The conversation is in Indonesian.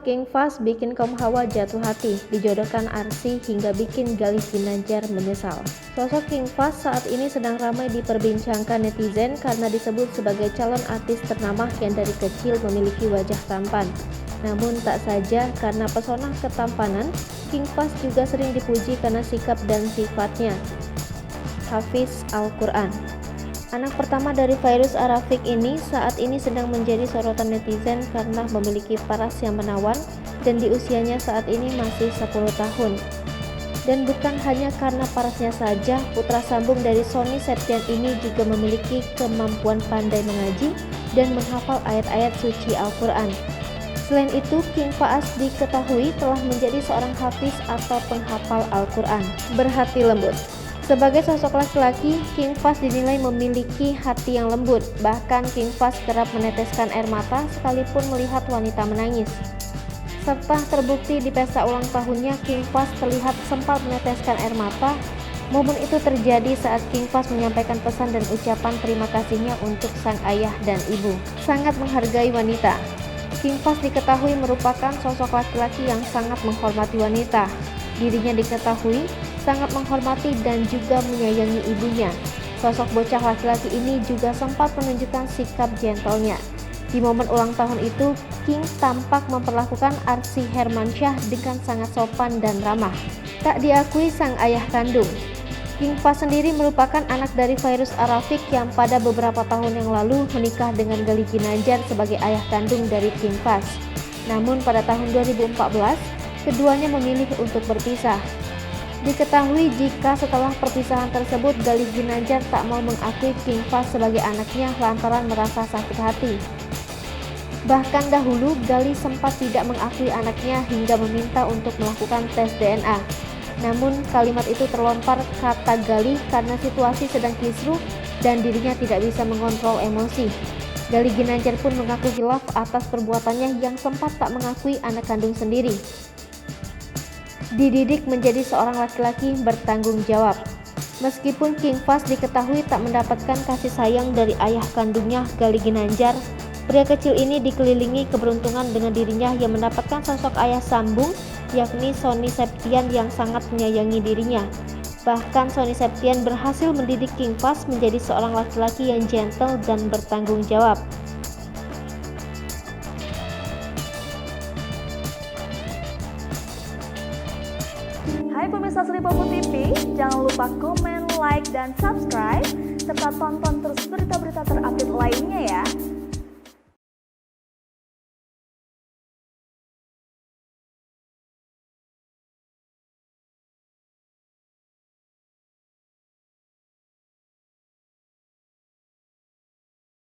King Fahd bikin kaum Hawa jatuh hati, dijodohkan Arsy hingga bikin Galih Ginanjar menyesal. Sosok King Fahd saat ini sedang ramai diperbincangkan netizen karena disebut sebagai calon artis ternama yang dari kecil memiliki wajah tampan. Namun tak saja karena pesona ketampanan, King Fahd juga sering dipuji karena sikap dan sifatnya. Hafiz Al-Quran. Anak pertama dari Fairuz Ar-Rafiq ini saat ini sedang menjadi sorotan netizen karena memiliki paras yang menawan dan di usianya saat ini masih 10 tahun. Dan bukan hanya karena parasnya saja, putra sambung dari Sony Septian ini juga memiliki kemampuan pandai mengaji dan menghafal ayat-ayat suci Al-Quran. Selain itu, King Fahd diketahui telah menjadi seorang hafiz atau penghafal Al-Quran. Berhati lembut. Sebagai sosok laki-laki, King Fahd dinilai memiliki hati yang lembut. Bahkan King Fahd kerap meneteskan air mata sekalipun melihat wanita menangis. Serta terbukti di pesta ulang tahunnya, King Fahd terlihat sempat meneteskan air mata. Momen itu terjadi saat King Fahd menyampaikan pesan dan ucapan terima kasihnya untuk sang ayah dan ibu. Sangat menghargai wanita. King Fahd diketahui merupakan sosok laki-laki yang sangat menghormati wanita. Dirinya diketahui sangat menghormati dan juga menyayangi ibunya. Sosok bocah laki-laki ini juga sempat menunjukkan sikap gentlenya. Di momen ulang tahun itu, King tampak memperlakukan Arsy Hermansyah dengan sangat sopan dan ramah. Tak diakui sang ayah kandung. King Fahd sendiri merupakan anak dari Fairuz Ar-Rafiq yang pada beberapa tahun yang lalu menikah dengan Galih Ginanjar sebagai ayah kandung dari King Fahd. Namun pada tahun 2014, keduanya memilih untuk berpisah. Diketahui jika setelah perpisahan tersebut Galih Ginanjar tak mau mengakui King Fahd sebagai anaknya lantaran merasa sakit hati. Bahkan dahulu Galih sempat tidak mengakui anaknya hingga meminta untuk melakukan tes DNA. Namun kalimat itu terlontar kata Galih karena situasi sedang kisruh dan dirinya tidak bisa mengontrol emosi. Galih Ginanjar pun mengaku khilaf atas perbuatannya yang sempat tak mengakui anak kandung sendiri. Dididik menjadi seorang laki-laki bertanggung jawab. Meskipun King Fahd diketahui tak mendapatkan kasih sayang dari ayah kandungnya Galih Ginanjar, pria kecil ini dikelilingi keberuntungan dengan dirinya yang mendapatkan sosok ayah sambung, yakni Sony Septian yang sangat menyayangi dirinya. Bahkan Sony Septian berhasil mendidik King Fahd menjadi seorang laki-laki yang gentle dan bertanggung jawab. Hai pemirsa Sri Popo TV, jangan lupa komen, like, dan subscribe, serta tonton terus berita-berita terupdate lainnya ya.